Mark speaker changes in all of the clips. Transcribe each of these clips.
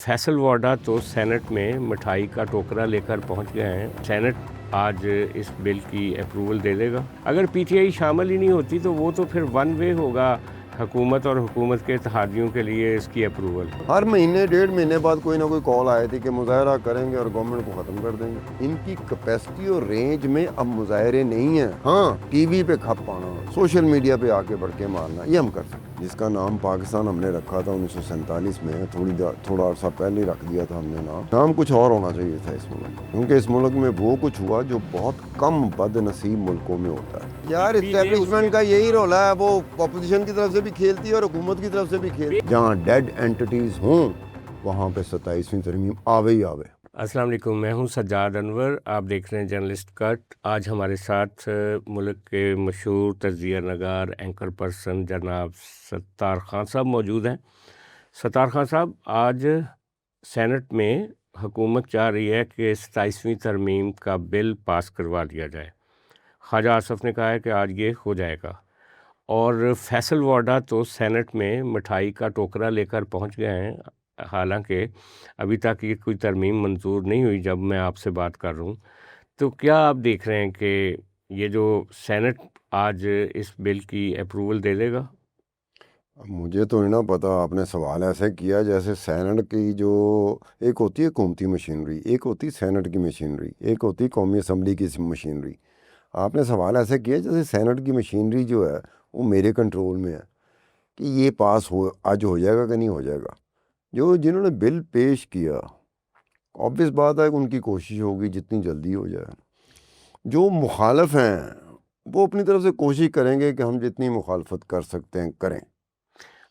Speaker 1: فیصل واڈا تو سینٹ میں مٹھائی کا ٹوکرا لے کر پہنچ گئے ہیں۔ سینٹ آج اس بل کی اپروول دے دے گا۔ اگر پی ٹی آئی شامل ہی نہیں ہوتی تو وہ تو پھر ون وے ہوگا حکومت اور حکومت کے اتحادیوں کے لیے اس کی اپروول۔
Speaker 2: ہر مہینے ڈیڑھ مہینے بعد کوئی نہ کوئی کال آئی تھی کہ مظاہرہ کریں گے اور گورنمنٹ کو ختم کر دیں گے۔ ان کی کیپیسٹی اور رینج میں اب مظاہرے نہیں ہیں۔ ہاں، ٹی وی پہ کھپ پانا، سوشل میڈیا پہ آ کے بڑکے مارنا، یہ ہم کر سکتے ہیں۔ جس کا نام پاکستان ہم نے رکھا تھا 1947 میں، تھوڑا عرصہ پہلے رکھ دیا تھا ہم نے نام کچھ اور ہونا چاہیے تھا اس ملک میں، کیونکہ اس ملک میں وہ کچھ ہوا جو بہت کم بد نصیب ملکوں میں ہوتا ہے۔ یار اسٹیبلشمنٹ کا یہی رول ہے، وہ اپوزیشن کی طرف سے بھی کھیلتی ہے اور حکومت کی طرف سے بھی کھیلتی ہے۔ جہاں ڈیڈ اینٹیز ہوں وہاں پہ 27ویں ترمیم آوے ہی آوے۔
Speaker 1: السلام علیکم، میں ہوں سجاد انور، آپ دیکھ رہے ہیں جرنلسٹ کٹ۔ آج ہمارے ساتھ ملک کے مشہور تجزیہ نگار اینکر پرسن جناب ستار خان صاحب موجود ہیں۔ ستار خان صاحب، آج سینٹ میں حکومت چاہ رہی ہے کہ 27ویں ترمیم کا بل پاس کروا دیا جائے۔ خواجہ آصف نے کہا ہے کہ آج یہ ہو جائے گا، اور فیصل واڈا تو سینٹ میں مٹھائی کا ٹوکرا لے کر پہنچ گئے ہیں، حالانکہ ابھی تک یہ کوئی ترمیم منظور نہیں ہوئی جب میں آپ سے بات کر رہا ہوں۔ تو کیا آپ دیکھ رہے ہیں کہ یہ جو سینٹ آج اس بل کی اپروول دے دے گا؟
Speaker 2: مجھے تو نہیں پتا، آپ نے سوال ایسے کیا جیسے سینٹ کی جو ایک ہوتی ہے حکومتی مشینری، ایک ہوتی سینٹ کی مشینری، ایک ہوتی قومی اسمبلی کی مشینری۔ آپ نے سوال ایسے کیا جیسے سینٹ کی مشینری جو ہے وہ میرے کنٹرول میں ہے کہ یہ پاس آج ہو جائے گا کہ نہیں ہو جائے گا۔ جنہوں نے بل پیش کیا، obvious بات ہے کہ ان کی کوشش ہوگی جتنی جلدی ہو جائے۔ جو مخالف ہیں وہ اپنی طرف سے کوشش کریں گے کہ ہم جتنی مخالفت کر سکتے ہیں کریں۔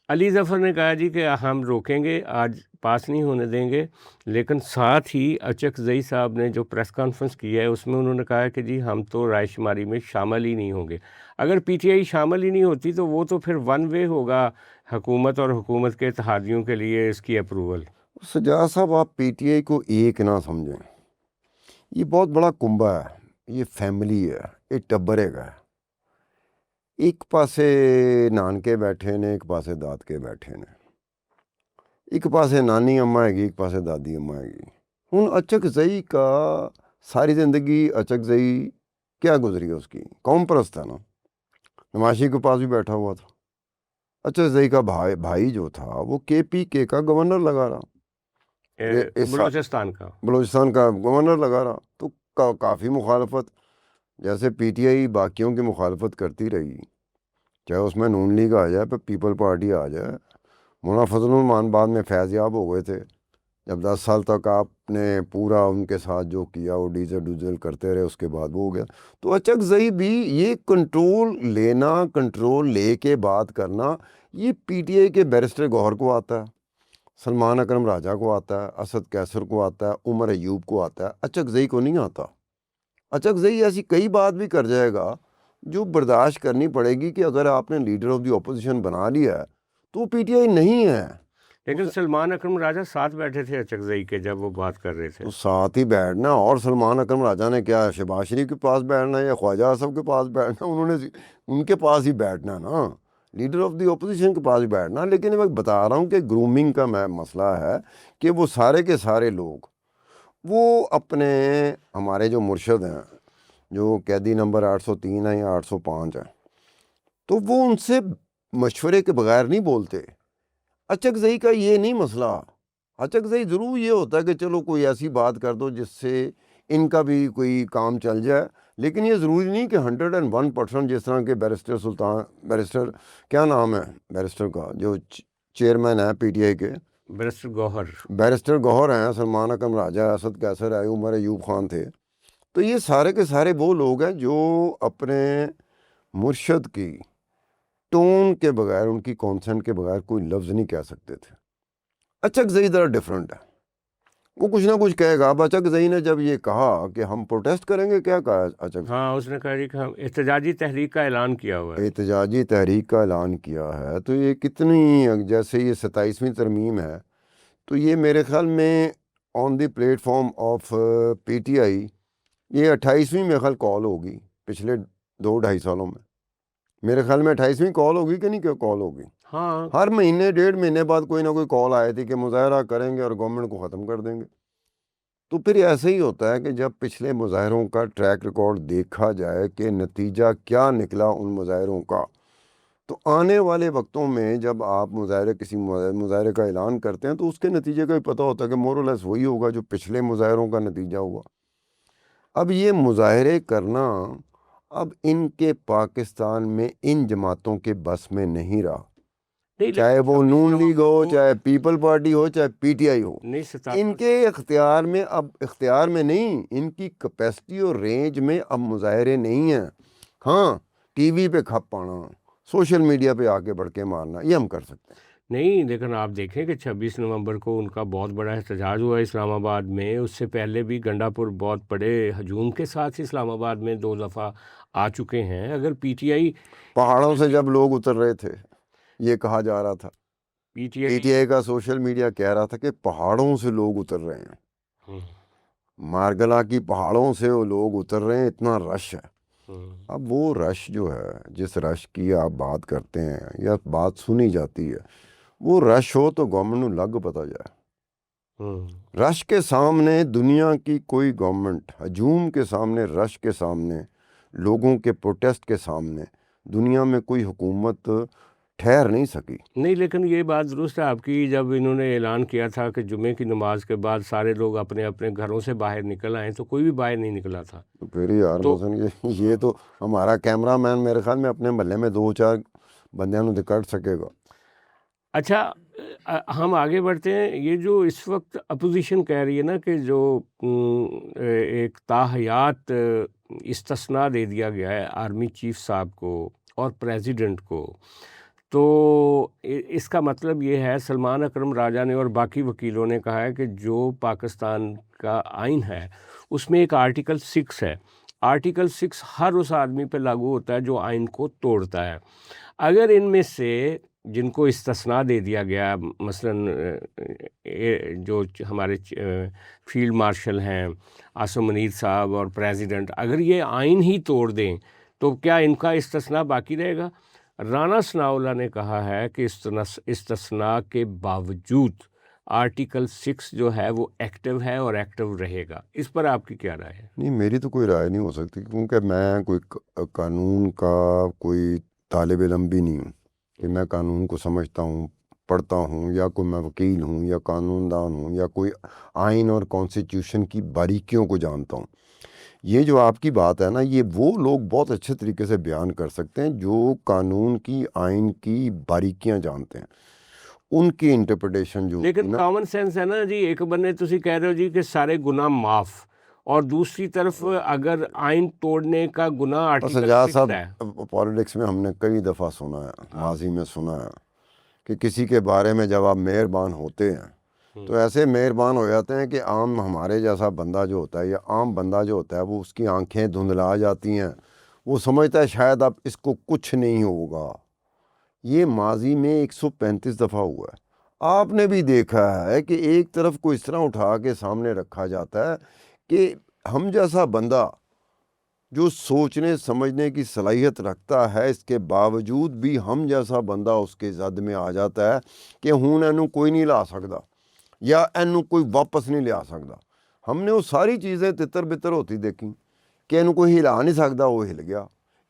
Speaker 1: علی ظفر نے کہا جی کہ ہم روکیں گے، آج پاس نہیں ہونے دیں گے، لیکن ساتھ ہی اچک زئی صاحب نے جو پریس کانفرنس کی ہے اس میں انہوں نے کہا کہ جی ہم تو رائے شماری میں شامل ہی نہیں ہوں گے۔ اگر پی ٹی آئی شامل ہی نہیں ہوتی تو وہ تو پھر ون وے ہوگا حکومت اور حکومت کے اتحادیوں کے لیے اس کی اپروول۔
Speaker 2: سجاد صاحب، آپ پی ٹی آئی کو ایک نہ سمجھیں، یہ بہت بڑا کنبہ ہے، یہ فیملی ہے، یہ ٹبر ہے۔ ایک پاسے نانکے بیٹھے نے، ایک پاسے داد کے بیٹھے نے، ایک پاسے نانی اماں ہے گی، ایک پاسے دادی اماں ہے گی۔ ہن اچک زئی کا ساری زندگی اچک زئی کیا گزری ہے، اس کی قوم پرست ہے نا، نمائشی کے پاس بھی بیٹھا ہوا تھا۔ اچک زئی کا بھائی جو تھا وہ کے پی کے کا گورنر لگا رہا، بلوچستان کا گورنر لگا رہا، تو کافی مخالفت، جیسے پی ٹی آئی باقیوں کی مخالفت کرتی رہی، چاہے اس میں نون لیگ آ جائے، پھر پیپل پارٹی آ جائے۔ مولانا فضل الرحمان بعد میں فیض یاب ہو گئے تھے، جب 10 سال تک آپ نے پورا ان کے ساتھ جو کیا وہ ڈیزل کرتے رہے، اس کے بعد وہ ہو گیا۔ تو اچک زئی بھی یہ کنٹرول لے کے بات کرنا، یہ پی ٹی آئی کے بیرسٹر گوہر کو آتا ہے، سلمان اکرم راجہ کو آتا ہے، اسد کیسر کو آتا ہے، عمر ایوب کو آتا ہے، اچک زئی کو نہیں آتا۔ اچک زئی ایسی کئی بات بھی کر جائے گا جو برداشت کرنی پڑے گی کہ اگر آپ نے لیڈر آف دی اپوزیشن بنا لیا ہے تو وہ پی ٹی آئی نہیں ہے۔
Speaker 1: لیکن سلمان اکرم راجہ ساتھ بیٹھے تھے اچک زئی کے جب وہ بات کر رہے تھے،
Speaker 2: تو ساتھ ہی بیٹھنا، اور سلمان اکرم راجہ نے کیا شہباز شریف کے پاس بیٹھنا یا خواجہ آصف کے پاس بیٹھنا؟ انہوں نے ان کے پاس ہی بیٹھنا نا، لیڈر آف دی اپوزیشن کے پاس ہی بیٹھنا۔ لیکن میں بتا رہا ہوں کہ گرومنگ کا مسئلہ ہے کہ وہ سارے کے سارے لوگ وہ اپنے ہمارے جو مرشد ہیں، جو قیدی نمبر 803 ہے یا 805 ہے، تو وہ ان سے مشورے کے بغیر نہیں بولتے۔ اچک زئی کا یہ نہیں مسئلہ، اچک زئی ضرور یہ ہوتا ہے کہ چلو کوئی ایسی بات کر دو جس سے ان کا بھی کوئی کام چل جائے، لیکن یہ ضروری نہیں کہ 101% جس طرح کے بیرسٹر کیا نام ہے بیرسٹر کا جو چیئرمین ہے پی ٹی آئی کے، بیرسٹر گوہر ہیں، سلمان اکرم راجہ، اسد کیسر ہے، عمر ایوب خان تھے۔ تو یہ سارے کے سارے وہ لوگ ہیں جو اپنے مرشد کی ٹون کے بغیر، ان کی کانسنٹ کے بغیر کوئی لفظ نہیں کہہ سکتے تھے۔ اچک زئی ذرا ڈیفرنٹ ہے، وہ کچھ نہ کچھ کہے گا۔ اب اچک زئی نے جب یہ کہا کہ ہم پروٹیسٹ کریں گے، کیا کہا اچک؟
Speaker 1: ہاں، اس نے کہا کہ ہم احتجاجی تحریک کا اعلان کیا ہوا ہے،
Speaker 2: احتجاجی تحریک کا اعلان کیا ہے۔ تو یہ کتنی، جیسے یہ 27ویں ترمیم ہے، تو یہ میرے خیال میں on the platform of P T I یہ 28ویں میرے خیال کال ہوگی پچھلے 2-2.5 سالوں میں۔ میرے خیال میں 28ویں کال ہوگی کہ نہیں، کیا کال ہوگی؟
Speaker 1: ہاں
Speaker 2: ہر مہینے 1.5 مہینے بعد کوئی نہ کوئی کال آئی تھی کہ مظاہرہ کریں گے اور گورنمنٹ کو ختم کر دیں گے. تو پھر ایسے ہی ہوتا ہے کہ جب پچھلے مظاہروں کا ٹریک ریکارڈ دیکھا جائے کہ نتیجہ کیا نکلا ان مظاہروں کا، تو آنے والے وقتوں میں جب آپ کسی مظاہرے کا اعلان کرتے ہیں تو اس کے نتیجے کا بھی پتہ ہوتا ہے کہ مور اور لیس وہی ہوگا جو پچھلے مظاہروں کا نتیجہ ہوا. اب یہ مظاہرے کرنا اب ان کے پاکستان میں ان جماعتوں کے بس میں نہیں رہا،
Speaker 1: نہیں،
Speaker 2: چاہے
Speaker 1: لیکن
Speaker 2: وہ
Speaker 1: 26
Speaker 2: نون لیگ
Speaker 1: نومبر
Speaker 2: ہو،
Speaker 1: کو
Speaker 2: چاہے پیپل پارٹی ہو، چاہے پی ٹی آئی ہو،
Speaker 1: نہیں
Speaker 2: ان
Speaker 1: 17
Speaker 2: کے اختیار میں، اب اختیار میں نہیں، ان کی کیپیسٹی اور رینج میں اب مظاہرے نہیں ہیں. ہاں، ٹی وی پہ کھپ پانا، سوشل میڈیا پہ آ کے بڑکے مارنا، یہ ہم کر سکتے ہیں.
Speaker 1: نہیں، لیکن آپ دیکھیں کہ 26 نومبر کو ان کا بہت بڑا احتجاج ہوا اسلام آباد میں. اس سے پہلے بھی گنڈا پور بہت بڑے ہجوم کے ساتھ اسلام آباد میں 2 دفعہ آ چکے ہیں. اگر پی ٹی آئی
Speaker 2: پہاڑوں سے جب لوگ اتر رہے تھے، یہ کہا جا رہا تھا،
Speaker 1: پی ٹی
Speaker 2: پی ٹی
Speaker 1: آئی
Speaker 2: آئی کا سوشل میڈیا کہہ رہا تھا کہ پہاڑوں سے لوگ اتر رہے ہیں، مارگلا کی پہاڑوں سے وہ لوگ اتر رہے ہیں، اتنا رش ہے. اب وہ رش جو ہے، جس رش کی آپ بات کرتے ہیں یا بات سنی جاتی ہے، وہ رش ہو تو گورنمنٹ کو لگ پتا جائے. رش کے سامنے دنیا کی کوئی گورنمنٹ، ہجوم کے سامنے، رش کے سامنے، لوگوں کے پروٹیسٹ کے سامنے دنیا میں کوئی حکومت ٹھہر نہیں سکی.
Speaker 1: نہیں، لیکن یہ بات درست ہے آپ کی. جب انہوں نے اعلان کیا تھا کہ جمعے کی نماز کے بعد سارے لوگ اپنے اپنے گھروں سے باہر نکل آئیں، تو کوئی بھی باہر نہیں نکلا تھا.
Speaker 2: تو پھر یار
Speaker 1: تو
Speaker 2: مثلا یہ تو ہمارا کیمرہ مین میرے خیال میں اپنے محلے میں 2-4 بندیاں نوں کٹ سکے گا.
Speaker 1: اچھا، ہم آگے بڑھتے ہیں. یہ جو اس وقت اپوزیشن کہہ رہی ہے نا کہ جو ایک تاحیات استثناء دے دیا گیا ہے آرمی چیف صاحب کو اور پریزیڈنٹ کو، تو اس کا مطلب یہ ہے، سلمان اکرم راجہ نے اور باقی وکیلوں نے کہا ہے کہ جو پاکستان کا آئین ہے اس میں ایک آرٹیکل 6 ہے. آرٹیکل 6 ہر اس آدمی پہ لاگو ہوتا ہے جو آئین کو توڑتا ہے. اگر ان میں سے جن کو استثناء دے دیا گیا، مثلاً جو ہمارے فیلڈ مارشل ہیں عاصم منیر صاحب اور پریزیڈنٹ، اگر یہ آئین ہی توڑ دیں تو کیا ان کا استثناء باقی رہے گا؟ رانا ثناءاللہ نے کہا ہے کہ استثناء کے باوجود آرٹیکل 6 جو ہے وہ ایکٹیو ہے اور ایکٹیو رہے گا. اس پر آپ کی کیا رائے ہے؟
Speaker 2: نہیں، میری تو کوئی رائے نہیں ہو سکتی، کیونکہ میں کوئی قانون کا کوئی طالب علم بھی نہیں ہوں کہ میں قانون کو سمجھتا ہوں، پڑھتا ہوں، یا کوئی میں وکیل ہوں یا قانون دان ہوں یا کوئی آئین اور کانسٹیٹیوشن کی باریکیوں کو جانتا ہوں. یہ جو آپ کی بات ہے نا، یہ وہ لوگ بہت اچھے طریقے سے بیان کر سکتے ہیں جو قانون کی، آئین کی باریکیاں جانتے ہیں. ان کی انٹرپریٹیشن جو ہوتی
Speaker 1: لیکن
Speaker 2: ہے نا،
Speaker 1: کامن سینس ہے نا جی. ایک بندے تسی کہہ رہے ہو جی کہ سارے گناہ معاف، اور دوسری طرف اگر آئین توڑنے کا گناہ آرٹیکل
Speaker 2: سجاد
Speaker 1: 6 ہے.
Speaker 2: صاحب، پالیٹکس میں ہم نے کئی دفعہ سنا ہے، ماضی میں سنا ہے کہ کسی کے بارے میں جب آپ مہربان ہوتے ہیں تو ایسے مہربان ہو جاتے ہیں کہ عام ہمارے جیسا بندہ جو ہوتا ہے یا عام بندہ جو ہوتا ہے، وہ اس کی آنکھیں دھندلا جاتی ہیں، وہ سمجھتا ہے شاید اب اس کو کچھ نہیں ہوگا. یہ ماضی میں 135 دفعہ ہوا ہے. آپ نے بھی دیکھا ہے کہ ایک طرف کو اس طرح اٹھا کے سامنے رکھا جاتا ہے کہ ہم جیسا بندہ جو سوچنے سمجھنے کی صلاحیت رکھتا ہے، اس کے باوجود بھی ہم جیسا بندہ اس کے زد میں آ جاتا ہے کہ ہوں اینو کوئی نہیں لا سکتا یا اینو کوئی واپس نہیں لیا سکتا. ہم نے وہ ساری چیزیں تتر بتر ہوتی دیکھی کہ اینو کوئی ہلا نہیں سکتا، وہ ہل گیا،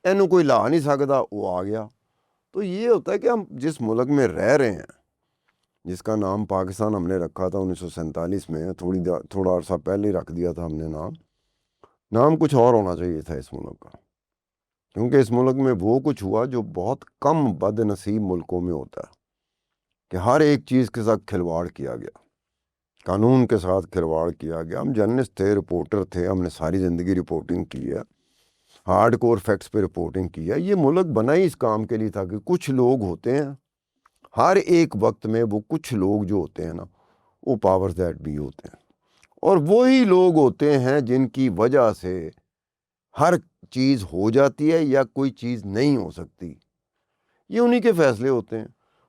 Speaker 2: اینو کوئی لا نہیں سکتا، وہ آ گیا. تو یہ ہوتا ہے کہ ہم جس ملک میں رہ رہے ہیں، جس کا نام پاکستان ہم نے رکھا تھا 1947 میں، تھوڑا عرصہ پہلے رکھ دیا تھا ہم نے نام کچھ اور ہونا چاہیے تھا اس ملک کا، کیونکہ اس ملک میں وہ کچھ ہوا جو بہت کم بد نصیب ملکوں میں ہوتا ہے، کہ ہر ایک چیز کے ساتھ کھلواڑ کیا گیا، قانون کے ساتھ کھلواڑ کیا گیا. ہم جرنلسٹ تھے، رپورٹر تھے، ہم نے ساری زندگی رپورٹنگ کی ہے، ہارڈ کور فیکٹس پہ رپورٹنگ کی ہے. یہ ملک بنا ہی اس کام کے لیے تھا کہ کچھ لوگ ہوتے ہیں ہر ایک وقت میں، وہ کچھ لوگ جو ہوتے ہیں نا، وہ پاور دیٹ بھی ہوتے ہیں، اور وہی لوگ ہوتے ہیں جن کی وجہ سے ہر چیز ہو جاتی ہے یا کوئی چیز نہیں ہو سکتی. یہ انہی کے فیصلے ہوتے ہیں.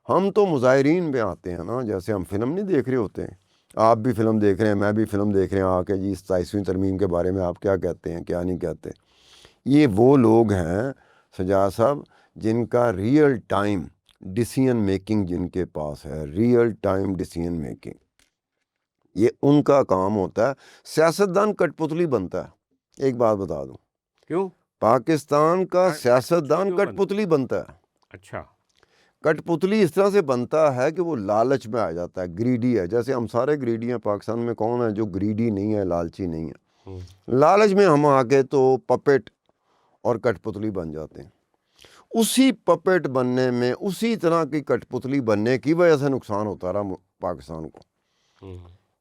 Speaker 2: ہم تو مظاہرین میں آتے ہیں نا، جیسے ہم فلم نہیں دیکھ رہے ہوتے ہیں، آپ بھی فلم دیکھ رہے ہیں، میں بھی فلم دیکھ رہے ہیں، آ کے جی 27ویں ترمیم کے بارے میں آپ کیا کہتے ہیں، کیا نہیں کہتے. یہ وہ لوگ ہیں سجاد صاحب جن کا ریئل ٹائم ڈیسیژن میکنگ جن کے پاس ہے، ریئل ٹائم ڈیسیژن میکنگ، یہ ان کا کام ہوتا ہے۔ سیاستدان کٹ پتلی بنتا ہے۔ ایک بات بتا دوں،
Speaker 1: کیوں؟
Speaker 2: پاکستان کا
Speaker 1: کٹ
Speaker 2: سیاستدان
Speaker 1: پتلی
Speaker 2: کٹ پتلی بنتا ہے۔
Speaker 1: اچھا،
Speaker 2: کٹ پتلی اس طرح سے بنتا ہے کہ وہ لالچ میں آ جاتا ہے، گریڈی ہے۔ جیسے ہم سارے گریڈی ہیں، پاکستان میں کون ہے جو گریڈی نہیں ہے، لالچی نہیں ہے؟ لالچ میں ہم آ کے تو پپٹ اور کٹ پتلی بن جاتے ہیں۔ اسی پپٹ بننے میں، اسی طرح کی کٹ پتلی بننے کی وجہ سے نقصان ہوتا رہا پاکستان کو۔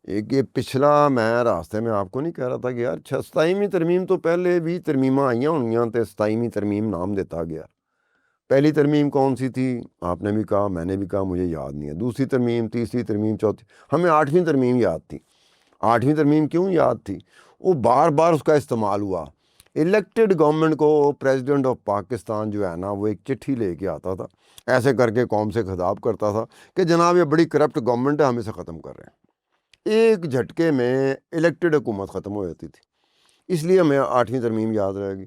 Speaker 2: ایک یہ پچھلا، میں راستے میں آپ کو نہیں کہہ رہا تھا کہ یار 27ویں ترمیم تو پہلے بھی ترمیماں آئیاں ہونیاں تے 27ویں ترمیم نام دیتا گیا۔ پہلی ترمیم کون سی تھی؟ آپ نے بھی کہا، میں نے بھی کہا، مجھے یاد نہیں ہے۔ دوسری ترمیم، تیسری ترمیم، چوتھی، ہمیں 8ویں ترمیم یاد تھی۔ 8ویں ترمیم کیوں یاد تھی؟ وہ بار بار اس کا استعمال ہوا۔ الیکٹڈ گورنمنٹ کو پریزیڈنٹ آف پاکستان جو ہے نا، وہ ایک چٹھی لے کے آتا تھا، ایسے کر کے قوم سے خطاب کرتا تھا کہ جناب یہ بڑی کرپٹ گورنمنٹ ہے، ہم اسے ختم کر رہے ہیں۔ ایک جھٹکے میں الیکٹڈ حکومت ختم ہو جاتی تھی، اس لیے ہمیں 8ویں ترمیم یاد رہے گی۔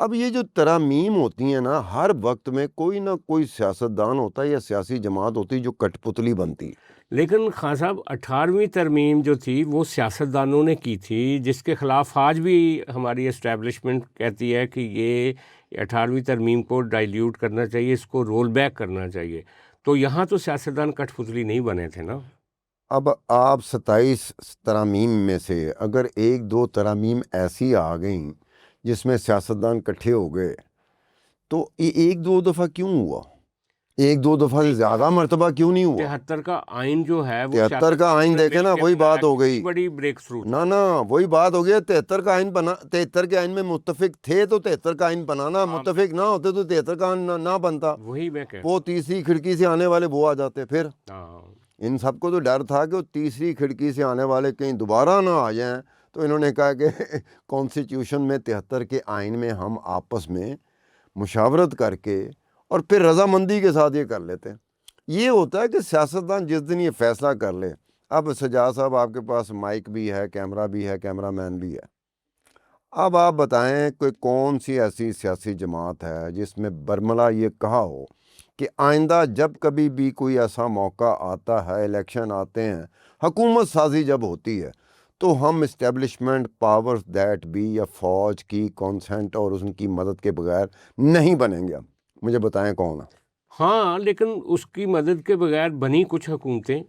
Speaker 2: اب یہ جو ترامیم ہوتی ہیں نا، ہر وقت میں کوئی نہ کوئی سیاستدان ہوتا ہے یا سیاسی جماعت ہوتی ہے جو کٹ پتلی بنتی ہے۔
Speaker 1: لیکن خان صاحب 18ویں ترمیم جو تھی وہ سیاستدانوں نے کی تھی، جس کے خلاف آج بھی ہماری اسٹیبلشمنٹ کہتی ہے کہ یہ 18ویں ترمیم کو ڈائلیوٹ کرنا چاہیے، اس کو رول بیک کرنا چاہیے۔ تو یہاں تو سیاستدان کٹ پتلی نہیں بنے تھے نا۔
Speaker 2: اب آپ 27 ترامیم میں سے اگر ایک دو ترامیم ایسی آ گئیں جس میں سیاستدان کٹھے ہو گئے، تو یہ ایک دو دفعہ کیوں ہوا؟ ایک دو دفعہ سے زیادہ مرتبہ کیوں نہیں ہوا؟
Speaker 1: 73 کا آئین جو ہے،
Speaker 2: 73 کا آئین دیکھیں نا، وہی بات ہو گئی،
Speaker 1: بڑی بریک تھرو۔
Speaker 2: نا وہی بات ہو گئی۔ 73 کا آئین بنا، 73 کے آئین میں متفق تھے تو 73 کا آئین بنانا، متفق نہ ہوتے تو 73 کا آئین نہ بنتا۔
Speaker 1: وہی میں کہہ،
Speaker 2: وہ تیسری کھڑکی سے آنے والے وہ آ جاتے۔ پھر ان سب کو تو ڈر تھا کہ وہ تیسری کھڑکی سے آنے والے کہیں دوبارہ نہ آ جائیں، تو انہوں نے کہا کہ کانسٹیٹیوشن میں 73 کے آئین میں ہم آپس میں مشاورت کر کے اور پھر رضامندی کے ساتھ یہ کر لیتے ہیں۔ یہ ہوتا ہے کہ سیاستدان جس دن یہ فیصلہ کر لے۔ اب سجاد صاحب، آپ کے پاس مائک بھی ہے، کیمرہ بھی ہے، کیمرہ مین بھی ہے، اب آپ بتائیں کوئی کون سی ایسی سیاسی جماعت ہے جس میں برملا یہ کہا ہو کہ آئندہ جب کبھی بھی کوئی ایسا موقع آتا ہے، الیکشن آتے ہیں، حکومت سازی جب ہوتی ہے، تو ہم اسٹیبلشمنٹ پاورز دیٹ بی یا فوج کی کانسنٹ اور ان کی مدد کے بغیر نہیں بنیں گے؟ مجھے بتائیں کون ہے؟
Speaker 1: ہاں، لیکن اس کی مدد کے بغیر بنی کچھ حکومتیں،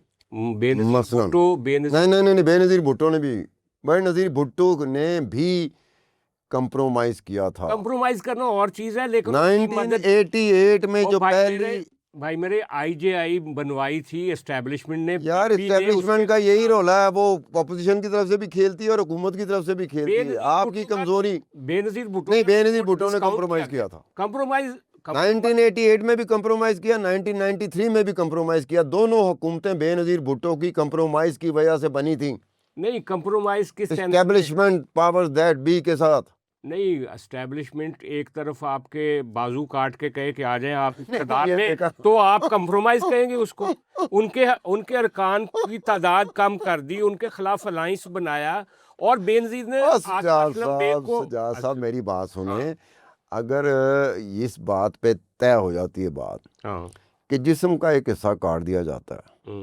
Speaker 1: بے نظیر
Speaker 2: مثلاً
Speaker 1: بھٹو، بے نظیر،
Speaker 2: نہیں، بے نظیر بھٹو نے بھی، بے نظیر بھٹو نے بھی کمپرومائز کیا تھا۔
Speaker 1: کمپرومائز کرنا اور چیز ہے، لیکن اس کی مدد
Speaker 2: 1988 میں جو پہلی،
Speaker 1: بھائی میرے آئی جے آئی بنوائی تھی اسٹیبلشمنٹ نے۔
Speaker 2: یار اسٹیبلشمنٹ کا یہی رول ہے، وہ اپوزیشن کی طرف سے بھی کھیلتی ہے اور حکومت کی طرف سے بھی کھیلتی ہے۔ آپ کی کمزوری،
Speaker 1: بے نظیر بھٹو،
Speaker 2: نہیں، بے نظیر بھٹو نے کمپرومائز کیا تھا۔
Speaker 1: کمپرومائز
Speaker 2: 1988 میں بھی کمپرومائز کیا، 1993 میں بھی کمپرومائز کیا۔ دونوں حکومتیں بے نظیر بھٹو کی کمپرومائز کی وجہ سے بنی تھیں،
Speaker 1: نہیں، کمپرومائز کس
Speaker 2: اسٹیبلشمنٹ پاورز دیٹ بی کے ساتھ۔
Speaker 1: نہیں، اسٹیبلشمنٹ ایک طرف آپ کے بازو کاٹ کے کہے کہ آ جائیں آپ اقتدار میں، تو آپ کمپرومائز کہیں گے اس کو؟ ان کے ارکان کی تعداد کم کر دی، ان کے خلاف الائنس بنایا، اور بے نظیر نے
Speaker 2: سجاد صاحب میری بات سنیں، اگر اس بات پہ طے ہو جاتی ہے بات کہ جسم کا ایک حصہ کاٹ دیا جاتا ہے،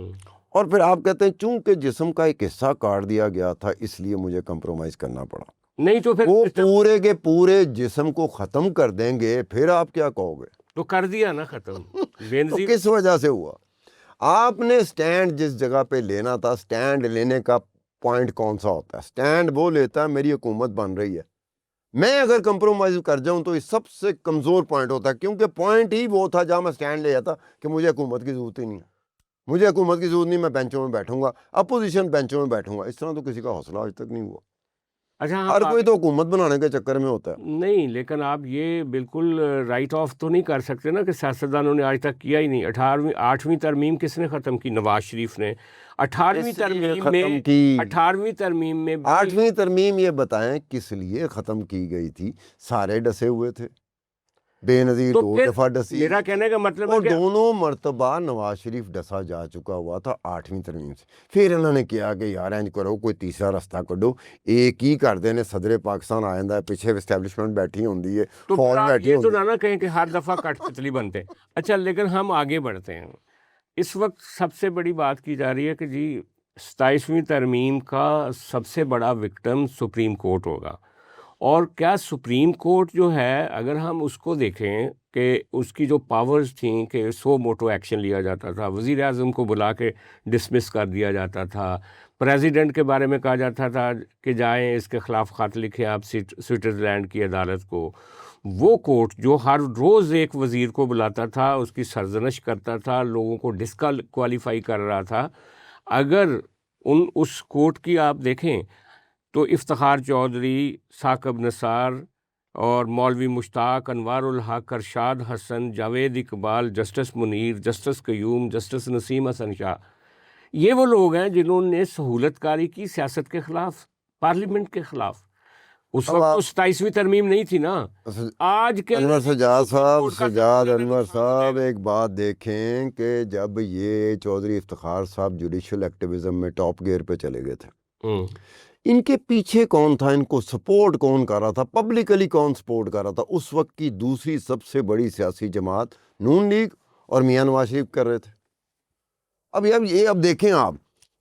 Speaker 2: اور پھر آپ کہتے ہیں چونکہ جسم کا ایک حصہ کاٹ دیا گیا تھا اس لیے مجھے کمپرومائز کرنا پڑا،
Speaker 1: نہیں تو پھر
Speaker 2: وہ پورے کے پورے جسم کو ختم کر دیں گے، پھر آپ کیا کہو گے؟
Speaker 1: تو کر دیا نا ختم۔
Speaker 2: تو کس وجہ سے ہوا؟ آپ نے سٹینڈ جس جگہ پہ لینا تھا، سٹینڈ لینے کا پوائنٹ کون سا ہوتا ہے؟ سٹینڈ وہ لیتا ہے میری حکومت بن رہی ہے، میں اگر کمپرومائز کر جاؤں تو یہ سب سے کمزور پوائنٹ ہوتا ہے، کیونکہ پوائنٹ ہی وہ تھا جہاں میں سٹینڈ لے جاتا کہ مجھے حکومت کی ضرورت ہی نہیں ہے، مجھے حکومت کی ضرورت نہیں، میں بینچوں میں بیٹھوں گا، اپوزیشن بینچوں میں بیٹھوں گا۔ اس طرح تو کسی کا حوصلہ آج تک نہیں ہوا۔
Speaker 1: اچھا،
Speaker 2: ہر کوئی تو حکومت بنانے کے چکر میں ہوتا ہے۔
Speaker 1: نہیں، لیکن آپ یہ بالکل رائٹ آف تو نہیں کر سکتے نا کہ سیاستدانوں نے آج تک کیا ہی نہیں۔ 8ویں ترمیم کس نے ختم کی؟ نواز شریف نے۔ 18ویں ترمیم میں
Speaker 2: 8ویں ترمیم یہ بتائیں کس لیے ختم کی گئی تھی؟ سارے ڈسے ہوئے تھے، بے نظیر
Speaker 1: تو
Speaker 2: دو
Speaker 1: پھر
Speaker 2: دفعہ ڈسی،
Speaker 1: میرا کہنے کا مطلب ہے
Speaker 2: اور
Speaker 1: کہ
Speaker 2: دونوں مرتبہ نواز شریف ڈسا جا چکا ہوا تھا 8ویں ترمیم سے. پھر انہوں نے کیا کہ یار اینج کرو کوئی تیسرا رستہ کڈو، ایک ہی کر دینے صدر پاکستان آئندہ پیچھے اسٹیبلشمنٹ بیٹھی ہوندی ہے،
Speaker 1: تو پھر
Speaker 2: فوج
Speaker 1: آپ
Speaker 2: بیٹھی
Speaker 1: یہ تو
Speaker 2: ہوندی
Speaker 1: نہ کہیں کہ ہر دفعہ کٹ پتلی بنتے ہیں. اچھا لیکن ہم آگے بڑھتے ہیں. اس وقت سب سے بڑی بات کی جا رہی ہے کہ جی 27ویں ترمیم کا سب سے بڑا وکٹم سپریم کورٹ ہوگا. اور کیا سپریم کورٹ جو ہے اگر ہم اس کو دیکھیں کہ اس کی جو پاورز تھیں کہ سو موٹو ایکشن لیا جاتا تھا، وزیر اعظم کو بلا کے ڈسمس کر دیا جاتا تھا، پریزیڈنٹ کے بارے میں کہا جاتا تھا کہ جائیں اس کے خلاف خط لکھیں آپ سوئٹزرلینڈ کی عدالت کو. وہ کورٹ جو ہر روز ایک وزیر کو بلاتا تھا، اس کی سرزنش کرتا تھا، لوگوں کو ڈسکوالیفائی کر رہا تھا، اگر اس کورٹ کی آپ دیکھیں تو افتخار چودھری، ثاقب نثار اور مولوی مشتاق، انوار الحق، ارشاد حسن، جاوید اقبال، جسٹس منیر، جسٹس قیوم، جسٹس نسیم حسن شاہ، یہ وہ لوگ ہیں جنہوں نے سہولت کاری کی سیاست کے خلاف، پارلیمنٹ کے خلاف. اس
Speaker 2: اب
Speaker 1: وقت تو
Speaker 2: آپ
Speaker 1: 27ویں ترمیم نہیں تھی نا. آج کے
Speaker 2: انور سجاد صاحب، سجاد انور
Speaker 1: انور
Speaker 2: صاحب ایک بات دیکھیں کہ جب یہ چودھری افتخار صاحب جوڈیشل ایکٹیویزم میں ٹاپ گیئر پہ چلے گئے تھے، ان کے پیچھے کون تھا، ان کو سپورٹ کون کر رہا تھا، پبلکلی کون سپورٹ کر رہا تھا؟ اس وقت کی دوسری سب سے بڑی سیاسی جماعت نون لیگ اور میاں نواز شریف کر رہے تھے. اب دیکھیں آپ،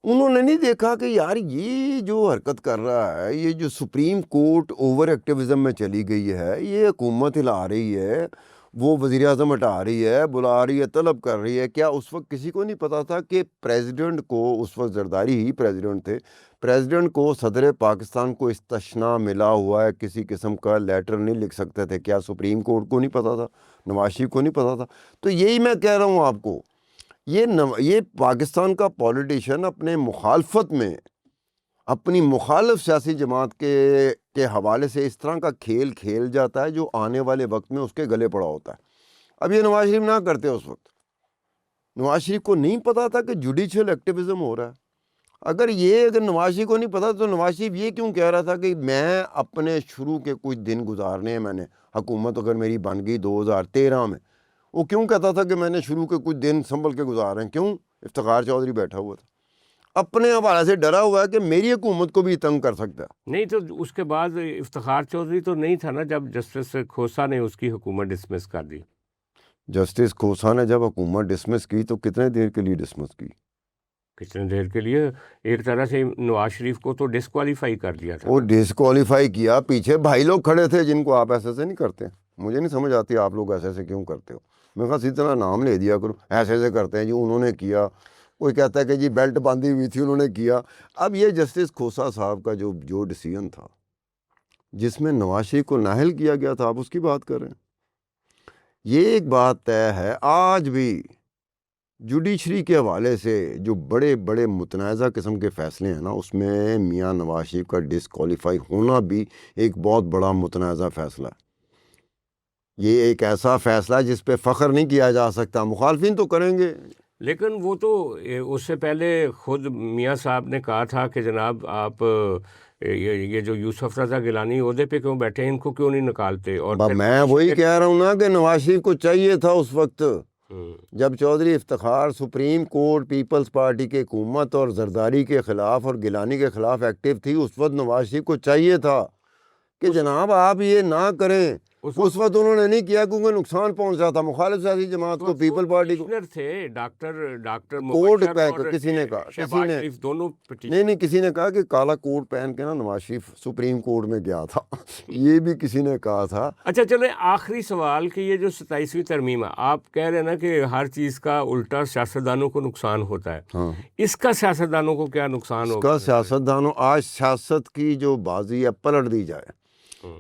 Speaker 2: انہوں نے نہیں دیکھا کہ یار یہ جو حرکت کر رہا ہے، یہ جو سپریم کورٹ اوور ایکٹیویزم میں چلی گئی ہے، یہ حکومت ہلا رہی ہے، وہ وزیر اعظم ہٹا رہی ہے، بلا رہی ہے، طلب کر رہی ہے. کیا اس وقت کسی کو نہیں پتا تھا کہ پریزیڈنٹ کو، اس وقت زرداری ہی پریزیڈنٹ تھے، پریزیڈنٹ کو صدر پاکستان کو استثنا ملا ہوا ہے، کسی قسم کا لیٹر نہیں لکھ سکتے تھے؟ کیا سپریم کورٹ کو نہیں پتا تھا؟ نواز شریف کو نہیں پتا تھا؟ تو یہی میں کہہ رہا ہوں آپ کو، یہ پاکستان کا پولیٹیشین اپنے مخالفت میں، اپنی مخالف سیاسی جماعت کے حوالے سے اس طرح کا کھیل کھیل جاتا ہے جو آنے والے وقت میں اس کے گلے پڑا ہوتا ہے. اب یہ نواز شریف نہ کرتے، اس وقت نواز شریف کو نہیں پتا تھا کہ جوڈیشل ایکٹیویزم ہو رہا ہے. اگر نواز شریف کو نہیں پتا تو نواز شریف یہ کیوں کہہ رہا تھا کہ میں اپنے شروع کے کچھ دن گزارنے ہیں، میں نے حکومت اگر میری بن گئی 2013 میں، وہ کیوں کہتا تھا کہ میں نے شروع کے کچھ دن سنبھل کے گزار رہے ہیں؟ کیوں؟ افتخار چودھری بیٹھا ہوا تھا، اپنے حوالے سے ڈرا ہوا ہے کہ میری حکومت کو بھی تنگ کر سکتا ہے.
Speaker 1: نہیں تو اس کے بعد افتخار چودھری تو نہیں تھا نا جب جسٹس کھوسا نے اس کی حکومت ڈسمس کر دی.
Speaker 2: جسٹس کھوسا نے جب حکومت ڈسمس کی تو کتنے دیر کے لیے ڈسمس کی؟
Speaker 1: کتنے دیر کے لیے؟ ایک طرح سے نواز شریف کو تو ڈسکوالیفائی کر دیا تھا.
Speaker 2: وہ ڈسکوالیفائی کیا، پیچھے بھائی لوگ کھڑے تھے جن کو آپ ایسے نہیں کرتے. مجھے نہیں سمجھ آتی آپ لوگ ایسے کیوں کرتے ہو. میں کہا اسی طرح نام لے دیا کرو، ایسے کرتے ہیں جی انہوں نے کیا، کوئی کہتا ہے کہ جی بیلٹ باندھی ہوئی تھی انہوں نے کیا. اب یہ جسٹس کھوسا صاحب کا جو ڈیسیژن تھا جس میں نواز شریف کو نااہل کیا گیا تھا، آپ اس کی بات کر رہے ہیں. یہ ایک بات طے ہے، آج بھی جوڈیشری کے حوالے سے جو بڑے بڑے متنازع قسم کے فیصلے ہیں نا، اس میں میاں نواز شریف کا ڈسکوالیفائی ہونا بھی ایک بہت بڑا متنازع فیصلہ ہے. یہ ایک ایسا فیصلہ جس پہ فخر نہیں کیا جا سکتا. مخالفین تو کریں گے،
Speaker 1: لیکن وہ تو اس سے پہلے خود میاں صاحب نے کہا تھا کہ جناب آپ یہ جو یوسف رضا گیلانی عہدے پہ کیوں بیٹھے ہیں، ان کو کیوں نہیں نکالتے؟ اور
Speaker 2: میں وہی کہہ رہا ہوں نا کہ نواز شریف کو چاہیے تھا اس وقت جب Chaudhry Iftikhar supreme court peoples party کے حکومت اور زرداری کے خلاف اور گیلانی کے خلاف ایکٹیو تھی، اس وقت نواز شریف کو چاہیے تھا کہ جناب آپ یہ نہ کریں. اس وقت انہوں نے نہیں کیا کیونکہ نقصان پہنچا تھا مخالف سیاسی جماعت کو، پیپل پارٹی کو.
Speaker 1: تھے ڈاکٹر
Speaker 2: کوٹ کسی نے کہا، کسی نے کہا کہ کالا کوٹ پہن کے نا نواز شریف سپریم کورٹ میں گیا تھا. یہ بھی کسی نے کہا تھا.
Speaker 1: اچھا چلیں آخری سوال کہ یہ جو 27ویں ترمیم ہے، آپ کہہ رہے ہیں نا کہ ہر چیز کا الٹا سیاستدانوں کو نقصان ہوتا ہے. اس کا سیاستدانوں کو کیا نقصان ہوگا؟
Speaker 2: اس کا سیاستدانوں، آج سیاست کی جو بازی ہے پلٹ دی جائے،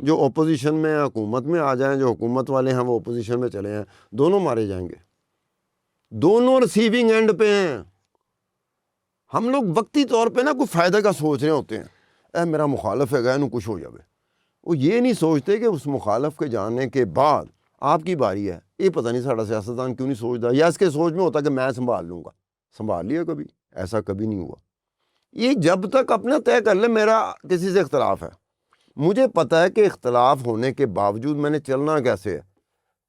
Speaker 2: جو اپوزیشن میں حکومت میں آ جائیں، جو حکومت والے ہیں وہ اپوزیشن میں چلے ہیں، دونوں مارے جائیں گے، دونوں ریسیونگ اینڈ پہ ہیں. ہم لوگ وقتی طور پہ نا کوئی فائدہ کا سوچ رہے ہوتے ہیں، میرا مخالف ہے گا انہوں کچھ ہو جائے. وہ یہ نہیں سوچتے کہ اس مخالف کے جانے کے بعد آپ کی باری ہے. یہ پتہ نہیں ساڑھا سیاستدان کیوں نہیں سوچتا، یا اس کے سوچ میں ہوتا کہ میں سنبھال لوں گا. سنبھال لیا کبھی؟ ایسا کبھی نہیں ہوا. یہ جب تک اپنا طے کر لے میرا کسی سے اختلاف ہے، مجھے پتہ ہے کہ اختلاف ہونے کے باوجود میں نے چلنا کیسے ہے.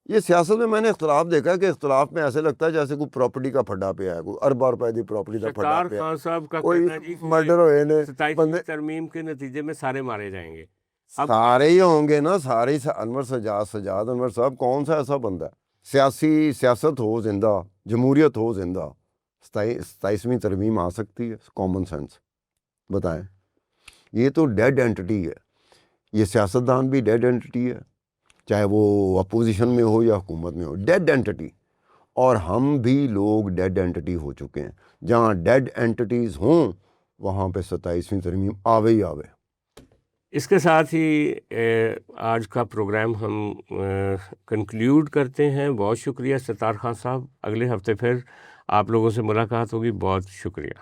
Speaker 2: یہ سیاست میں نے اختلاف دیکھا ہے کہ اختلاف میں ایسے لگتا ہے جیسے کوئی پراپرٹی کا پھڈا پہ ہے، کوئی اربا روپے کی پراپرٹی کا پھڈا
Speaker 1: ستار
Speaker 2: پہ ہے،
Speaker 1: خان صاحب کا
Speaker 2: کوئی
Speaker 1: کہنا جی
Speaker 2: مرڈر ہوئے نے
Speaker 1: 27ویں ترمیم کے نتیجے میں سارے مارے جائیں گے. اب
Speaker 2: سارے ہی ہوں گے نا، سارے ہی. انور سجاد انور صاحب کون سا ایسا بندہ ہے؟ سیاست ہو زندہ، جمہوریت ہو زندہ، 27ویں ترمیم آ سکتی ہے؟ کامن سینس بتائیں. یہ تو ڈیڈ اینٹی ہے، یہ سیاستدان بھی ڈیڈ اینٹی ہے، چاہے وہ اپوزیشن میں ہو یا حکومت میں ہو، ڈیڈ اینٹی. اور ہم بھی لوگ ڈیڈ اینٹی ہو چکے ہیں. جہاں ڈیڈ اینٹیز ہوں وہاں پہ 27ویں ترمیم آوے ہی آوے.
Speaker 1: اس کے ساتھ ہی آج کا پروگرام ہم کنکلیوڈ کرتے ہیں. بہت شکریہ ستار خان صاحب. اگلے ہفتے پھر آپ لوگوں سے ملاقات ہوگی. بہت شکریہ.